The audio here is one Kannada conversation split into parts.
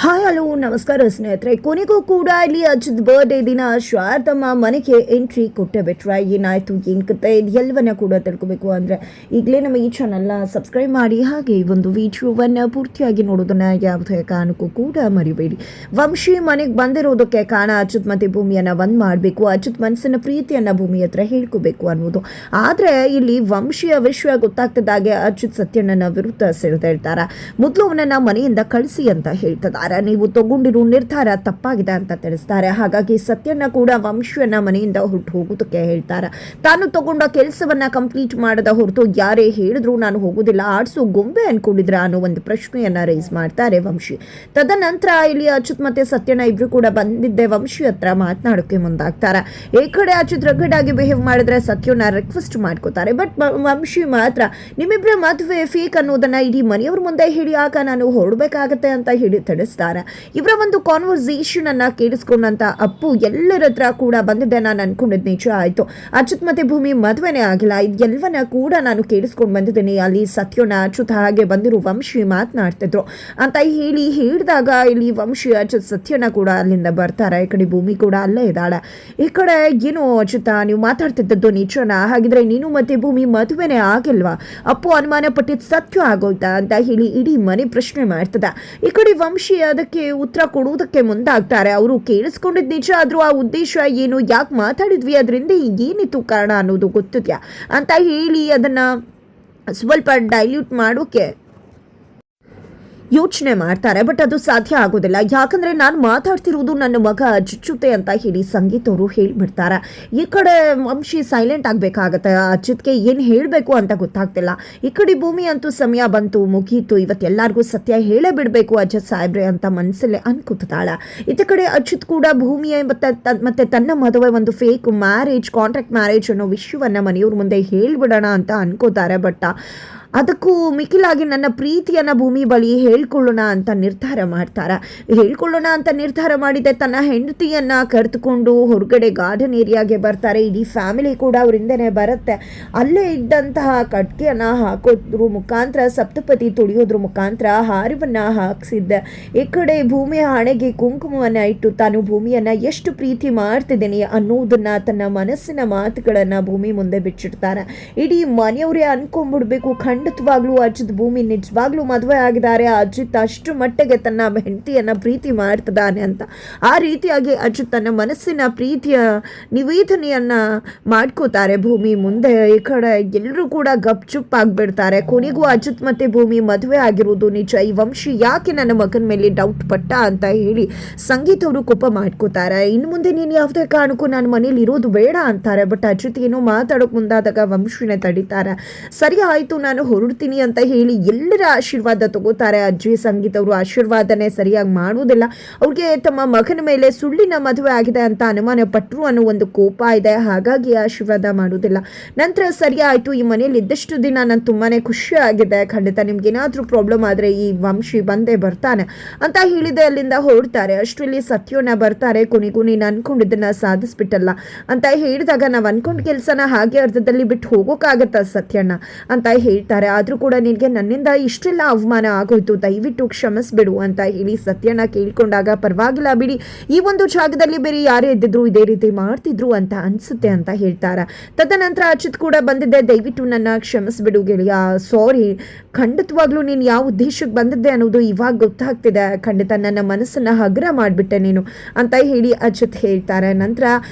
ಹಾಯ್ ಹಲೋ ನಮಸ್ಕಾರ ಸ್ನೇಹಿತರೆ. ಕೊನೆಗೂ ಕೂಡ ಇಲ್ಲಿ ಅಜಿತ್ ಬರ್ಡೇ ದಿನ ಶಾರದಮ್ಮ ಮನೆಗೆ ಎಂಟ್ರಿ ಕೊಟ್ಟೆ ಬಿಟ್ರೆ ಏನಾಯಿತು ಏನು ಕತೆ ಎಲ್ಲವನ್ನ ಕೂಡ ತಿಳ್ಕೊಬೇಕು ಅಂದರೆ ಈಗಲೇ ನಮ್ಮ ಈ ಚಾನಲ್ನ ಸಬ್ಸ್ಕ್ರೈಬ್ ಮಾಡಿ, ಹಾಗೆ ಈ ಒಂದು ವಿಡಿಯೋವನ್ನು ಪೂರ್ತಿಯಾಗಿ ನೋಡೋದನ್ನು ಯಾವುದೇ ಕಾರಣಕ್ಕೂ ಕೂಡ ಮರಿಬೇಡಿ. ವಂಶಿ ಮನೆಗೆ ಬಂದಿರೋದಕ್ಕೆ ಕಾರಣ ಅಜಿತ್ ಮತ್ತು ಭೂಮಿಯನ್ನು ಬಂದ್ ಮಾಡಬೇಕು, ಅಜಿತ್ ಮನಸ್ಸಿನ ಪ್ರೀತಿಯನ್ನು ಭೂಮಿ ಹತ್ರ ಹೇಳ್ಕೋಬೇಕು ಅನ್ನೋದು. ಆದರೆ ಇಲ್ಲಿ ವಂಶಿಯ ವಿಷಯ ಗೊತ್ತಾಗ್ತದಾಗೆ ಅಜಿತ್ ಸತ್ಯಣ್ಣನ ವಿರುದ್ಧ ಸೆಳೆದಿರ್ತಾರೆ. ಮೊದಲು ಅವನನ್ನು ಮನೆಯಿಂದ ಕಳಿಸಿ ಅಂತ ಹೇಳ್ತದ. ನೀವು ತಗೊಂಡಿರೋ ನಿರ್ಧಾರ ತಪ್ಪಾಗಿದೆ ಅಂತ ತಿಳಿಸ್ತಾರೆ. ಹಾಗಾಗಿ ಸತ್ಯಣ್ಣ ಕೂಡ ವಂಶಿಯನ್ನ ಮನೆಯಿಂದ ಹೊರಟು ಹೋಗೋದಕ್ಕೆ ಹೇಳ್ತಾರೆ. ತಾನು ತಗೊಂಡ ಕೆಲಸವನ್ನ ಕಂಪ್ಲೀಟ್ ಮಾಡದ ಹೊರತು ಯಾರೇ ಹೇಳಿದ್ರು ನಾನು ಹೋಗುದಿಲ್ಲ, ಆಡ್ಸು ಗೊಂಬೆ ಅನ್ಕೊಂಡಿದ್ರ ಅನ್ನೋ ಒಂದು ಪ್ರಶ್ನೆಯನ್ನ ರೈಸ್ ಮಾಡ್ತಾರೆ ವಂಶಿ. ತದನಂತರ ಇಲ್ಲಿ ಅಚ್ಯುತ್ ಮತ್ತೆ ಸತ್ಯಣ್ಣ ಇಬ್ರು ಕೂಡ ಬಂದಿದ್ದೆ ವಂಶಿ ಹತ್ರ ಮಾತನಾಡೋಕೆ ಮುಂದಾಗ್ತಾರೆ. ಈ ಕಡೆ ಅಚ್ಯುತ್ ರಗಡ್ ಆಗಿ ಬಿಹೇವ್ ಮಾಡಿದ್ರೆ ಸತ್ಯಣ್ಣ ರಿಕ್ವೆಸ್ಟ್ ಮಾಡ್ಕೋತಾರೆ. ಬಟ್ ವಂಶಿ ಮಾತ್ರ ನಿಮ್ಮಿಬ್ಬರ ಮದುವೆ ಫೇಕ್ ಅನ್ನೋದನ್ನ ಇಡೀ ಮನೆಯವ್ರ ಮುಂದೆ ಹೇಳಿ ಆಗ ನಾನು ಹೊರಡ್ಬೇಕಾಗತ್ತೆ ಅಂತ ಹೇಳಿ ತಿಳಿಸ್ತಾರೆ. ಇವರ ಒಂದು ಕಾನ್ವರ್ಸೇಷನ್ ಅನ್ನ ಕೇಳಿಸ್ಕೊಂಡಂತ ಅಪ್ಪು ಎಲ್ಲರ ಹತ್ರ ಕೂಡ ಬಂದಿದ್ದೆ, ನಾನು ಅನ್ಕೊಂಡಿದ್ ನಿಜ ಆಯ್ತು, ಅಚ್ಯುತ್ ಮತ್ತೆ ಭೂಮಿ ಮದುವೆನೇ ಆಗಿಲ್ಲ, ಇದೆಲ್ಲವನ್ನ ಕೂಡ ನಾನು ಕೇಳಿಸ್ಕೊಂಡು ಬಂದಿದ್ದೀನಿ, ಅಲ್ಲಿ ಸತ್ಯನ ಅಚ್ಯುತ್ ಹಾಗೆ ಬಂದಿರೋ ವಂಶಿ ಮಾತನಾಡ್ತಿದ್ರು ಅಂತ ಹೇಳಿದಾಗ ಇಲ್ಲಿ ವಂಶಿ ಅಚ್ಯುತ್ ಸತ್ಯನ ಕೂಡ ಅಲ್ಲಿಂದ ಬರ್ತಾರೆ. ಈ ಕಡೆ ಭೂಮಿ ಕೂಡ ಅಲ್ಲೇ ಇದ್ದಾಳೆ. ಈ ಕಡೆ ಏನು ಅಚ್ಯುತ ನೀವು ಮಾತಾಡ್ತಿದ್ದದ್ದು ನಿಜನಾ? ಹಾಗಿದ್ರೆ ನೀನು ಮತ್ತೆ ಭೂಮಿ ಮದುವೆನೇ ಆಗಿಲ್ವಾ? ಅಪ್ಪು ಅನುಮಾನ ಪಟ್ಟಿದ್ ಸತ್ಯ ಆಗೋಯ್ತಾ ಅಂತ ಹೇಳಿ ಇಡೀ ಮನೆ ಪ್ರಶ್ನೆ ಮಾಡ್ತದ. ಈ ಕಡೆ ವಂಶಿ ಅದಕ್ಕೆ ಉತ್ತರ ಕೊಡುವುದಕ್ಕೆ ಮುಂದಾಗ್ತಾರೆ. ಅವರು ಕೇಳಿಸ್ಕೊಂಡಿದ್ ನಿಜ ಆದ್ರೂ ಆ ಉದ್ದೇಶ ಏನು, ಯಾಕೆ ಮಾತಾಡಿದ್ವಿ, ಅದರಿಂದ ಏನಿತ್ತು ಕಾರಣ ಅನ್ನೋದು ಗೊತ್ತಿದ್ಯಾ ಅಂತ ಹೇಳಿ ಅದನ್ನ ಸ್ವಲ್ಪ ಡೈಲ್ಯೂಟ್ ಮಾಡೋಕೆ ಯೋಚನೆ ಮಾಡ್ತಾರೆ. ಬಟ್ ಅದು ಸಾಧ್ಯ ಆಗೋದಿಲ್ಲ, ಯಾಕಂದ್ರೆ ನಾನು ಮಾತಾಡ್ತಿರೋದು ನನ್ನ ಮಗ ಅಜಿತ್ ಅಂತ ಹೇಳಿ ಸಂಗೀತ್ ಅವರು ಹೇಳ್ಬಿಡ್ತಾರೆ. ಈ ಕಡೆ ವಂಶಿ ಸೈಲೆಂಟ್ ಆಗ್ಬೇಕಾಗತ್ತೆ, ಅಜಿತ್ಗೆ ಏನು ಹೇಳಬೇಕು ಅಂತ ಗೊತ್ತಾಗ್ತಿಲ್ಲ. ಈ ಕಡೆ ಭೂಮಿ ಅಂತೂ ಸಮಯ ಬಂತು, ಮುಗೀತು, ಇವತ್ತೆಲ್ಲರಿಗೂ ಸತ್ಯ ಹೇಳೇ ಬಿಡಬೇಕು ಅಜಿತ್ ಸಾಹೇಬ್ರೆ ಅಂತ ಮನಸ್ಸಲ್ಲೇ ಅನ್ಕೋತಾಳೆ. ಇತ್ತ ಕಡೆ ಅಜಿತ್ ಕೂಡ ಭೂಮಿಯ ಮತ್ತೆ ತನ್ನ ಮದುವೆ ಒಂದು ಫೇಕ್ ಮ್ಯಾರೇಜ್, ಕಾಂಟ್ರಾಕ್ಟ್ ಮ್ಯಾರೇಜ್ ಅನ್ನೋ ವಿಷಯವನ್ನ ಮನೆಯವ್ರ ಮುಂದೆ ಹೇಳ್ಬಿಡೋಣ ಅಂತ ಅನ್ಕೋತಾರೆ. ಬಟ್ ಅದಕ್ಕೂ ಮಿಕ್ಕಿಲಾಗಿ ನನ್ನ ಪ್ರೀತಿಯನ್ನು ಭೂಮಿ ಬಳಿ ಹೇಳ್ಕೊಳ್ಳೋಣ ಅಂತ ನಿರ್ಧಾರ ಮಾಡಿದೆ. ತನ್ನ ಹೆಂಡತಿಯನ್ನು ಕರೆದುಕೊಂಡು ಹೊರಗಡೆ ಗಾರ್ಡನ್ ಏರಿಯಾಗೆ ಬರ್ತಾರೆ. ಇಡೀ ಫ್ಯಾಮಿಲಿ ಕೂಡ ಅವರಿಂದನೇ ಬರುತ್ತೆ. ಅಲ್ಲೇ ಇದ್ದಂತಹ ಕಟ್ಗೆಯನ್ನು ಹಾಕೋದ್ರ ಮುಖಾಂತರ, ಸಪ್ತಪದಿ ತುಳಿಯೋದ್ರ ಮುಖಾಂತರ ಹಾರವನ್ನು ಹಾಕ್ಸಿದ್ದೆ. ಈ ಕಡೆ ಭೂಮಿಯ ಹಣೆಗೆ ಕುಂಕುಮವನ್ನು ಇಟ್ಟು ತಾನು ಭೂಮಿಯನ್ನು ಎಷ್ಟು ಪ್ರೀತಿ ಮಾಡ್ತಿದ್ದೀನಿ ಅನ್ನೋದನ್ನ ತನ್ನ ಮನಸ್ಸಿನ ಮಾತುಗಳನ್ನು ಭೂಮಿ ಮುಂದೆ ಬಿಚ್ಚಿಡ್ತಾರೆ. ಇಡೀ ಮನೆಯವರೇ ಅನ್ಕೊಂಡ್ಬಿಡ್ಬೇಕು, ಖಂಡಿತವಾಗ್ಲೂ ಅಜಿತ್ ಭೂಮಿ ನಿಜವಾಗ್ಲೂ ಮದುವೆ ಆಗಿದ್ದಾರೆ, ಅಜಿತ್ ಅಷ್ಟು ಮಟ್ಟಿಗೆ ತನ್ನ ಹೆಂಡತಿಯನ್ನ ಪ್ರೀತಿ ಮಾಡ್ತಿದ್ದಾನೆ ಅಂತ. ಆ ರೀತಿಯಾಗಿ ಅಜಿತ್ ತನ್ನ ಮನಸ್ಸಿನ ಪ್ರೀತಿಯ ನಿವೇದನೆಯನ್ನ ಮಾಡ್ಕೋತಾರೆ ಭೂಮಿ ಮುಂದೆ. ಈ ಕಡೆ ಎಲ್ಲರೂ ಕೂಡ ಗಪ್ಚುಪ್ ಆಗ್ಬಿಡ್ತಾರೆ. ಕೊನೆಗೂ ಅಜಿತ್ ಮತ್ತೆ ಭೂಮಿ ಮದುವೆ ಆಗಿರೋದು ನಿಜ. ಈ ವಂಶಿ ಯಾಕೆ ನನ್ನ ಮಗನ ಮೇಲೆ ಡೌಟ್ ಪಟ್ಟ ಅಂತ ಹೇಳಿ ಸಂಗೀತ್ ಅವರು ಕೋಪ ಮಾಡ್ಕೋತಾರೆ. ಇನ್ನು ಮುಂದೆ ನೀನು ಯಾವುದೇ ಕಾರಣಕ್ಕೂ ನನ್ನ ಮನೇಲಿ ಇರೋದು ಬೇಡ ಅಂತಾರೆ. ಬಟ್ ಅಜಿತ್ ಏನೋ ಮಾತಾಡೋಕೆ ಮುಂದಾದಾಗ ವಂಶಿನೇ ತಡೀತಾರೆ. ಸರಿ ಆಯ್ತು, ನಾನು ಹೊರಡ್ತೀನಿ ಅಂತ ಹೇಳಿ ಎಲ್ಲರ ಆಶೀರ್ವಾದ ತಗೋತಾರೆ. ಅಜ್ಜಿ ಸಂಗೀತ್ ಅವರು ಆಶೀರ್ವಾದನೆ ಸರಿಯಾಗಿ ಮಾಡುವುದಿಲ್ಲ. ಅವ್ರಿಗೆ ತಮ್ಮ ಮಗನ ಮೇಲೆ ಸುಳ್ಳಿನ ಮದುವೆ ಆಗಿದೆ ಅಂತ ಅನುಮಾನ ಪಟ್ಟರು ಅನ್ನೋ ಒಂದು ಕೋಪ ಇದೆ, ಹಾಗಾಗಿ ಆಶೀರ್ವಾದ ಮಾಡುವುದಿಲ್ಲ. ನಂತರ ಸರಿ ಆಯ್ತು, ಈ ಮನೇಲಿ ಇದ್ದಷ್ಟು ದಿನ ನಾನು ತುಂಬಾನೇ ಖುಷಿ ಆಗಿದೆ, ಖಂಡಿತ ನಿಮ್ಗೆ ಏನಾದ್ರೂ ಪ್ರಾಬ್ಲಮ್ ಆದ್ರೆ ಈ ವಂಶಿ ಬಂದೇ ಬರ್ತಾನೆ ಅಂತ ಹೇಳಿದೆ. ಅಲ್ಲಿಂದ ಹೊರಡ್ತಾರೆ. ಅಷ್ಟರಲ್ಲಿ ಸತ್ಯನ ಬರ್ತಾರೆ. ಕೊನೆಗೂ ನೀನು ಅನ್ಕೊಂಡಿದ್ದನ್ನ ಸಾಧಿಸ್ಬಿಟ್ಟಲ್ಲ ಅಂತ ಹೇಳಿದಾಗ ನಾವು ಅನ್ಕೊಂಡ್ ಕೆಲಸನ ಹಾಗೆ ಅರ್ಧದಲ್ಲಿ ಬಿಟ್ಟು ಹೋಗೋಕ್ಕಾಗತ್ತ ಸತ್ಯಣ್ಣ ಅಂತ ಹೇಳ್ತಾರೆ. ಆದ್ರೂ ಕೂಡ ನಿನಗೆ ನನ್ನಿಂದ ಇಷ್ಟೆಲ್ಲ ಅವಮಾನ ಆಗೋಯ್ತು, ದಯವಿಟ್ಟು ಕ್ಷಮಿಸ್ಬಿಡು ಅಂತ ಹೇಳಿ ಸತ್ಯನ ಕೇಳ್ಕೊಂಡಾಗ ಪರವಾಗಿಲ್ಲ ಬಿಡಿ, ಈ ಒಂದು ಜಾಗದಲ್ಲಿ ಬೇರೆ ಯಾರೇ ಇದ್ದಿದ್ರು ಇದೇ ರೀತಿ ಮಾಡ್ತಿದ್ರು ಅಂತ ಅನ್ಸುತ್ತೆ ಅಂತ ಹೇಳ್ತಾರೆ. ತದನಂತರ ಅಚ್ಯುತ್ ಕೂಡ ಬಂದಿದ್ದೆ, ದಯವಿಟ್ಟು ನನ್ನ ಕ್ಷಮಿಸ್ಬಿಡು ಗೆಳೆಯ, ಸಾರಿ, ಖಂಡಿತವಾಗ್ಲೂ ನೀನು ಯಾವ ಉದ್ದೇಶಕ್ಕೆ ಬಂದಿದ್ದೆ ಅನ್ನೋದು ಇವಾಗ ಗೊತ್ತಾಗ್ತಿದೆ, ಖಂಡಿತ ನನ್ನ ಮನಸ್ಸನ್ನ ಹಗುರ ಮಾಡಿಬಿಟ್ಟೆ ನೀನು ಅಂತ ಹೇಳಿ ಅಚ್ಯುತ್ ಹೇಳ್ತಾರೆ. ನಂತರ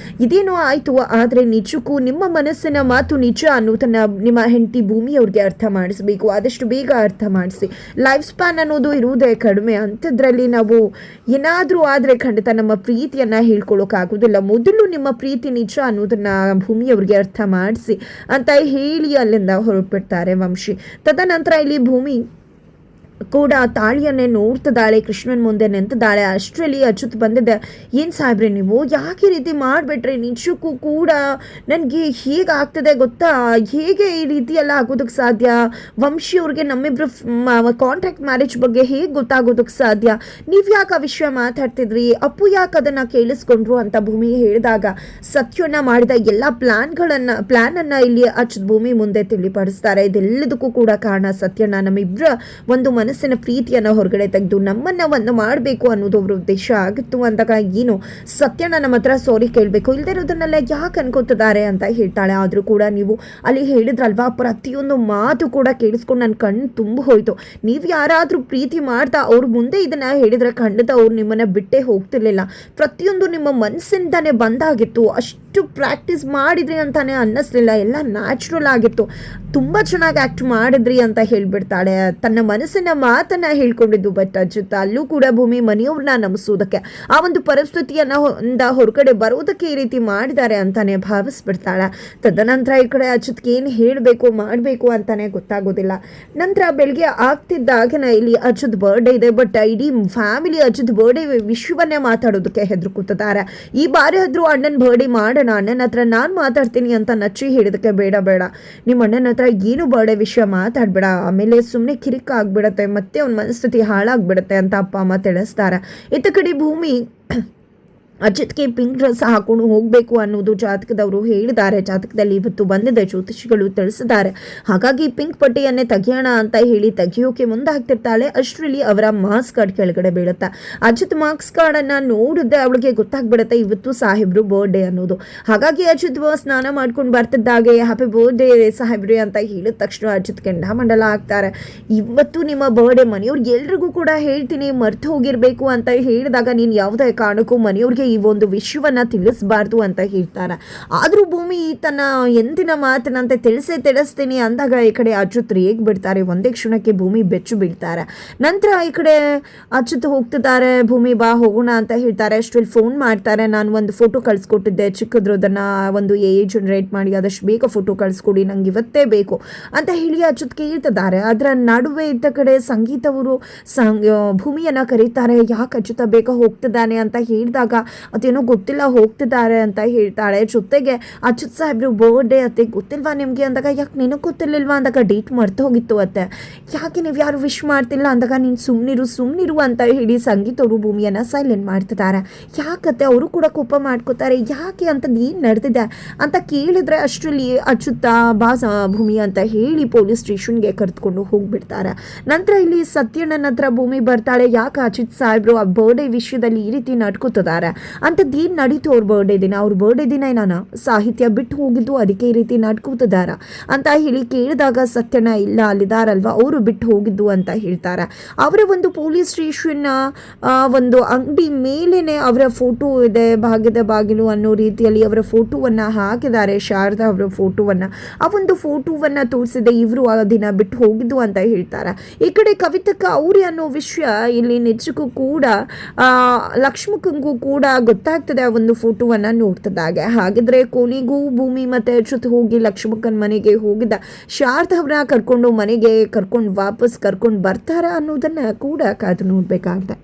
ಇದೇನೋ ಆಯ್ತು, ಆದ್ರೆ ನಿಜಕ್ಕೂ ನಿಮ್ಮ ಮನಸ್ಸಿನ ಮಾತು ನಿಜ ಅನ್ನೋದನ್ನ ನಿಮ್ಮ ಹೆಂಡತಿ ಭೂಮಿ ಅವ್ರಿಗೆ ಅರ್ಥ ಮಾಡಿಸ್ಬೇಕು, ಆದಷ್ಟು ಬೇಗ ಅರ್ಥ ಮಾಡಿಸಿ. ಲೈಫ್ ಸ್ಪ್ಯಾನ್ ಅನ್ನೋದು ಇರುವುದೇ ಕಡಿಮೆ, ಅಂಥದ್ರಲ್ಲಿ ನಾವು ಏನಾದರೂ ಆದರೆ ಖಂಡಿತ ನಮ್ಮ ಪ್ರೀತಿಯನ್ನು ಹೇಳ್ಕೊಳ್ಳೋಕ್ಕಾಗೋದಿಲ್ಲ. ಮೊದಲು ನಿಮ್ಮ ಪ್ರೀತಿ ನಿಜ ಅನ್ನೋದನ್ನ ಭೂಮಿಯವ್ರಿಗೆ ಅರ್ಥ ಮಾಡಿಸಿ ಅಂತ ಹೇಳಿ ಅಲ್ಲಿಂದ ಹೊರಟ್ಬಿಡ್ತಾರೆ ವಂಶಿ. ತದನಂತರ ಇಲ್ಲಿ ಭೂಮಿ ಕೂಡ ತಾಳಿಯನ್ನೇ ನೋಡ್ತಿದ್ದಾಳೆ, ಕೃಷ್ಣನ್ ಮುಂದೆ ನಿಂತಿದ್ದಾಳೆ. ಅಷ್ಟರಲ್ಲಿ ಅಚ್ಯುತ್ ಬಂದಿದ್ದೆ, ಏನು ಸಾಹೇಬ್ರೆ ನೀವು ಯಾಕೆ ರೀತಿ ಮಾಡಿಬಿಟ್ರೆ, ನಿಜಕ್ಕೂ ಕೂಡ ನನಗೆ ಹೇಗಾಗ್ತದೆ ಗೊತ್ತಾ, ಹೇಗೆ ಈ ರೀತಿ ಎಲ್ಲ ಆಗೋದಕ್ಕೆ ಸಾಧ್ಯ, ವಂಶಿಯವ್ರಿಗೆ ನಮ್ಮಿಬ್ರು ಕಾಂಟ್ರಾಕ್ಟ್ ಮ್ಯಾರೇಜ್ ಬಗ್ಗೆ ಹೇಗೆ ಗೊತ್ತಾಗೋದಕ್ಕೆ ಸಾಧ್ಯ, ನೀವು ಯಾಕೆ ಆ ವಿಷಯ ಮಾತಾಡ್ತಿದ್ರಿ, ಅಪ್ಪು ಯಾಕೆ ಅದನ್ನು ಕೇಳಿಸ್ಕೊಂಡ್ರು ಅಂತ ಭೂಮಿ ಹೇಳಿದಾಗ ಸತ್ಯನ ಮಾಡಿದ ಎಲ್ಲ ಪ್ಲ್ಯಾನನ್ನು ಇಲ್ಲಿ ಅಚ್ಯುತ್ ಭೂಮಿ ಮುಂದೆ ತಿಳಿಪಡಿಸ್ತಾರೆ. ಇದೆಲ್ಲದಕ್ಕೂ ಕೂಡ ಕಾರಣ ಸತ್ಯನ, ನಮ್ಮಿಬ್ಬರ ಒಂದು ಮನಸ್ಸಿನ ಪ್ರೀತಿಯನ್ನು ಹೊರಗಡೆ ತೆಗೆದು ನಮ್ಮನ್ನು ಒಂದು ಮಾಡಬೇಕು ಅನ್ನೋದು ಅವ್ರ ಉದ್ದೇಶ ಆಗಿತ್ತು ಅಂದಾಗ ಏನು ಸತ್ಯನ ನಮ್ಮ ಹತ್ರ ಸಾರಿ ಕೇಳಬೇಕು, ಇಲ್ಲದೆ ಇರೋದನ್ನೆಲ್ಲ ಯಾಕೆ ಅನ್ಕೋತಿದ್ದಾರೆ ಅಂತ ಹೇಳ್ತಾಳೆ. ಆದರೂ ಕೂಡ ನೀವು ಅಲ್ಲಿ ಹೇಳಿದ್ರಲ್ವಾ, ಪ್ರತಿಯೊಂದು ಮಾತು ಕೂಡ ಕೇಳಿಸ್ಕೊಂಡು ನನ್ನ ಕಣ್ಣು ತುಂಬ ಹೋಯಿತು. ನೀವು ಯಾರಾದರೂ ಪ್ರೀತಿ ಮಾಡ್ತಾ ಅವ್ರ ಮುಂದೆ ಇದನ್ನು ಹೇಳಿದರೆ ಖಂಡಿತ ಅವ್ರು ನಿಮ್ಮನ್ನು ಬಿಟ್ಟೇ ಹೋಗ್ತಿರ್ಲಿಲ್ಲ. ಪ್ರತಿಯೊಂದು ನಿಮ್ಮ ಮನಸ್ಸಿಂದಾನೇ ಬಂದಾಗಿತ್ತು. ಅಷ್ಟು ಪ್ರಾಕ್ಟೀಸ್ ಮಾಡಿದ್ರಿ ಅಂತಾನೆ ಅನ್ನಿಸ್ಲಿಲ್ಲ, ಎಲ್ಲ ನ್ಯಾಚುರಲ್ ಆಗಿತ್ತು. ತುಂಬ ಚೆನ್ನಾಗಿ ಆ್ಯಕ್ಟ್ ಮಾಡಿದ್ರಿ ಅಂತ ಹೇಳಿಬಿಡ್ತಾಳೆ. ತನ್ನ ಮನಸ್ಸಿನ ಮಾತನ್ನು ಹೇಳ್ಕೊಂಡಿದ್ದು. ಬಟ್ ಅಚ್ಯುತ ಅಲ್ಲೂ ಕೂಡ ಭೂಮಿ ಮನೆಯವ್ರನ್ನ ನಂಬಿಸೋದಕ್ಕೆ, ಆ ಒಂದು ಪರಿಸ್ಥಿತಿಯನ್ನು ಹೊರಗಡೆ ಬರೋದಕ್ಕೆ ಈ ರೀತಿ ಮಾಡಿದ್ದಾರೆ ಅಂತಾನೆ ಭಾವಿಸ್ಬಿಡ್ತಾಳೆ. ತದನಂತರ ಈ ಕಡೆ ಅಚ್ಯುತ್ಗೆ ಏನು ಹೇಳಬೇಕು ಮಾಡಬೇಕು ಅಂತಾನೆ ಗೊತ್ತಾಗೋದಿಲ್ಲ. ನಂತರ ಬೆಳಗ್ಗೆ ಆಗ್ತಿದ್ದಾಗನೇ ಇಲ್ಲಿ ಅಚ್ಯುತ್ ಬರ್ಡೇ ಇದೆ. ಬಟ್ ಇಡೀ ಫ್ಯಾಮಿಲಿ ಅಚ್ಯುತ್ ಬರ್ಡೇ ವಿಷಯವನ್ನೇ ಮಾತಾಡೋದಕ್ಕೆ ಹೆದರ್ಕೊತಿದ್ದಾರೆ. ಈ ಬಾರಿ ಆದರೂ ಅಣ್ಣನ ಬರ್ಡೇ ಮಾಡೋಣ, ಅಣ್ಣನ ಹತ್ರ ನಾನು ಮಾತಾಡ್ತೀನಿ ಅಂತ ನಚ್ಚಿ ಹೇಳಿದಕ್ಕೆ ಬೇಡ ನಿಮ್ಮ ಅಣ್ಣನ ಹತ್ರ ಏನು ಬರ್ಡೇ ವಿಷಯ ಮಾತಾಡ್ಬೇಡ, ಆಮೇಲೆ ಸುಮ್ಮನೆ ಕಿರಿಕ ಆಗ್ಬಿಡತ್ತೆ, ಮತ್ತೆ ಅವ್ನ ಮನಸ್ಥಿತಿ ಹಾಳಾಗ್ಬಿಡುತ್ತೆ ಅಂತ ಅಪ್ಪ ಅಮ್ಮ ತಿಳಿಸ್ತಾರೆ. ಇತ್ತ ಕಡೆ ಭೂಮಿ ಅಚ್ಯುತ್ಗೆ ಪಿಂಕ್ ಡ್ರೆಸ್ ಹಾಕೊಂಡು ಹೋಗಬೇಕು ಅನ್ನೋದು ಜಾತಕದವರು ಹೇಳಿದ್ದಾರೆ. ಜಾತಕದಲ್ಲಿ ಇವತ್ತು ಬಂದಿದೆ, ಜ್ಯೋತಿಷಿಗಳು ತಿಳಿಸಿದ್ದಾರೆ. ಹಾಗಾಗಿ ಪಿಂಕ್ ಪಟ್ಟಿಯನ್ನೇ ತೆಗಿಯೋಣ ಅಂತ ಹೇಳಿ ತೆಗಿಯೋಕೆ ಮುಂದಾಗ್ತಿರ್ತಾಳೆ. ಅಷ್ಟರಲ್ಲಿ ಅವರ ಮಾರ್ಕ್ಸ್ ಕಾರ್ಡ್ ಕೆಳಗಡೆ ಬೀಳುತ್ತೆ. ಅಚ್ಯುತ್ ಮಾರ್ಕ್ಸ್ ಕಾರ್ಡನ್ನು ನೋಡಿದ್ರೆ ಅವಳಿಗೆ ಗೊತ್ತಾಗ್ಬಿಡುತ್ತೆ ಇವತ್ತು ಸಾಹೇಬ್ರು ಬರ್ಡೇ ಅನ್ನೋದು. ಹಾಗಾಗಿ ಅಚ್ಯುತ್ ಸ್ನಾನ ಮಾಡ್ಕೊಂಡು ಬರ್ತಿದ್ದಾಗೆ ಹ್ಯಾಪಿ ಬರ್ಡೇ ಸಾಹೇಬ್ರಿ ಅಂತ ಹೇಳಿದ ತಕ್ಷಣ ಅಚ್ಯುತ್ ಕೆಂಡಾಮಂಡಲ ಆಗ್ತಾರೆ. ಇವತ್ತು ನಿಮ್ಮ ಬರ್ಡೇ, ಮನೆಯವ್ರಿಗೆ ಎಲ್ರಿಗೂ ಕೂಡ ಹೇಳ್ತೀನಿ, ಮರ್ತು ಹೋಗಿರ್ಬೇಕು ಅಂತ ಹೇಳಿದಾಗ ನೀನು ಯಾವುದೇ ಕಾರಣಕ್ಕೂ ಮನೆಯವ್ರಿಗೆ ಈ ಒಂದು ವಿಷಯವನ್ನ ತಿಳಿಸಬಾರ್ದು ಅಂತ ಹೇಳ್ತಾರೆ. ಆದರೂ ಭೂಮಿ ತನ್ನ ಎಂದಿನ ಮಾತನಂತೆ ತಿಳಿಸ್ತೀನಿ ಅಂದಾಗ ಈ ಕಡೆ ಅಚ್ಯುತ್ ರೇಗ್ ಬಿಡ್ತಾರೆ. ಒಂದೇ ಕ್ಷಣಕ್ಕೆ ಭೂಮಿ ಬೆಚ್ಚು ಬೀಳ್ತಾರೆ. ನಂತರ ಈ ಕಡೆ ಅಚ್ಯುತ್ ಹೋಗ್ತಿದ್ದಾರೆ. ಭೂಮಿ ಬಾ ಹೋಗೋಣ ಅಂತ ಹೇಳ್ತಾರೆ. ಅಷ್ಟರಲ್ಲಿ ಫೋನ್ ಮಾಡ್ತಾರೆ. ನಾನು ಒಂದು ಫೋಟೋ ಕಳಿಸ್ಕೊಟ್ಟಿದ್ದೆ ಚಿಕ್ಕದ್ರು, ಅದನ್ನು ಒಂದು ಜನರೇಟ್ ಮಾಡಿ ಆದಷ್ಟು ಬೇಗ ಫೋಟೋ ಕಳಿಸ್ಕೊಡಿ, ನಂಗೆ ಇವತ್ತೇ ಬೇಕು ಅಂತ ಹೇಳಿ ಅಚ್ಯುತ್ ಕೇಳ್ತಿದ್ದಾರೆ. ಅದರ ನಡುವೆ ಇದ್ದ ಕಡೆ ಸಂಗೀತವರು ಭೂಮಿಯನ್ನು ಕರೀತಾರೆ. ಯಾಕೆ ಅಚ್ಯುತ ಬೇಗ ಹೋಗ್ತಿದ್ದಾನೆ ಅಂತ ಹೇಳಿದಾಗ ಅದೇನೋ ಗೊತ್ತಿಲ್ಲ ಹೋಗ್ತಿದ್ದಾರೆ ಅಂತ ಹೇಳ್ತಾಳೆ. ಜೊತೆಗೆ ಅಚ್ಯುತ್ ಸಾಹೇಬ್ರು ಬರ್ಡೇ ಅತ್ತೆ ಗೊತ್ತಿಲ್ವಾ ನಿಮಗೆ ಅಂದಾಗ, ಯಾಕೆ ನಿನಗೆ ಗೊತ್ತಿರ್ಲಿಲ್ವಾ ಅಂದಾಗ, ಡೇಟ್ ಮರ್ತು ಹೋಗಿತ್ತು ಅತ್ತೆ, ಯಾಕೆ ನೀವು ಯಾರು ವಿಶ್ ಮಾಡ್ತಿಲ್ಲ ಅಂದಾಗ, ನೀನು ಸುಮ್ಮನಿರು ಅಂತ ಹೇಳಿ ಸಂಗೀತ ಅವರು ಭೂಮಿಯನ್ನು ಸೈಲೆಂಟ್ ಮಾಡ್ತಿದ್ದಾರೆ. ಯಾಕತ್ತೆ ಅವರು ಕೂಡ ಕೋಪ ಮಾಡ್ಕೋತಾರೆ, ಯಾಕೆ ಅಂತದ್ದು ಏನು ನಡೆದಿದೆ ಅಂತ ಕೇಳಿದ್ರೆ ಅಷ್ಟರಲ್ಲಿ ಅಚ್ಯುತ ಭೂಮಿ ಅಂತ ಹೇಳಿ ಪೊಲೀಸ್ ಸ್ಟೇಷನ್ಗೆ ಕರೆದುಕೊಂಡು ಹೋಗ್ಬಿಡ್ತಾರೆ. ನಂತರ ಇಲ್ಲಿ ಸತ್ಯಣ್ಣನ ಹತ್ರ ಭೂಮಿ ಬರ್ತಾಳೆ. ಯಾಕೆ ಅಚ್ಯುತ್ ಸಾಹೇಬ್ರು ಆ ಬರ್ಡೇ ವಿಷಯದಲ್ಲಿ ಈ ರೀತಿ ನಡ್ಕೋತಿದ್ದಾರೆ ಅಂಥದ್ದು ಏನು ನಡೀತು ಅವ್ರ ಬರ್ಡೇ ದಿನ ನಾನು ಸಾಹಿತ್ಯ ಬಿಟ್ಟು ಹೋಗಿದ್ದು, ಅದಕ್ಕೆ ಈ ರೀತಿ ನಡ್ಕೋತಿದ್ದಾರ ಅಂತ ಹೇಳಿ ಕೇಳಿದಾಗ ಸತ್ಯಣ್ಣ ಇಲ್ಲ ಅಲ್ಲಿದ್ದಾರಲ್ವ ಅವರು ಬಿಟ್ಟು ಹೋಗಿದ್ದು ಅಂತ ಹೇಳ್ತಾರೆ. ಅವರ ಒಂದು ಪೊಲೀಸ್ ಸ್ಟೇಷನ್ನ ಒಂದು ಅಂಗಡಿ ಮೇಲೇನೆ ಅವರ ಫೋಟೋ ಇದೆ, ಭಾಗ್ಯದ ಬಾಗಿಲು ಅನ್ನೋ ರೀತಿಯಲ್ಲಿ ಅವರ ಫೋಟೋವನ್ನು ಹಾಕಿದ್ದಾರೆ. ಶಾರದಾ ಅವರ ಫೋಟೋವನ್ನು, ಆ ಒಂದು ಫೋಟೋವನ್ನು ತೋರಿಸಿದೆ ಇವರು ಆ ದಿನ ಬಿಟ್ಟು ಹೋಗಿದ್ದು ಅಂತ ಹೇಳ್ತಾರೆ. ಈ ಕಡೆ ಕವಿತಕ್ಕ ಅವ್ರಿ ಅನ್ನೋ ವಿಷಯ ಇಲ್ಲಿ ನಿಜಕ್ಕೂ ಕೂಡ ಲಕ್ಷ್ಮಕ್ಕಂಗೂ ಕೂಡ ಗೊತ್ತಾಗ್ತದೆ ಆ ಒಂದು ಫೋಟೋವನ್ನು ನೋಡ್ತಿದ್ದಾಗೆ. ಹಾಗಿದ್ರೆ ಕೊನೆಗೂ ಭೂಮಿ ಮತ್ತೆ ಅಚ್ಯುತ್ ಹೋಗಿ ಲಕ್ಷ್ಮಕ್ಕನ ಮನೆಗೆ ಹೋಗಿದ್ದ ಶಾರದಾ ಅವ್ರನ್ನ ಕರ್ಕೊಂಡು ಮನೆಗೆ ವಾಪಸ್ ಕರ್ಕೊಂಡು ಬರ್ತಾರ ಅನ್ನೋದನ್ನ ಕೂಡ ಕಾದು ನೋಡ್ಬೇಕಾಗ್ತದೆ.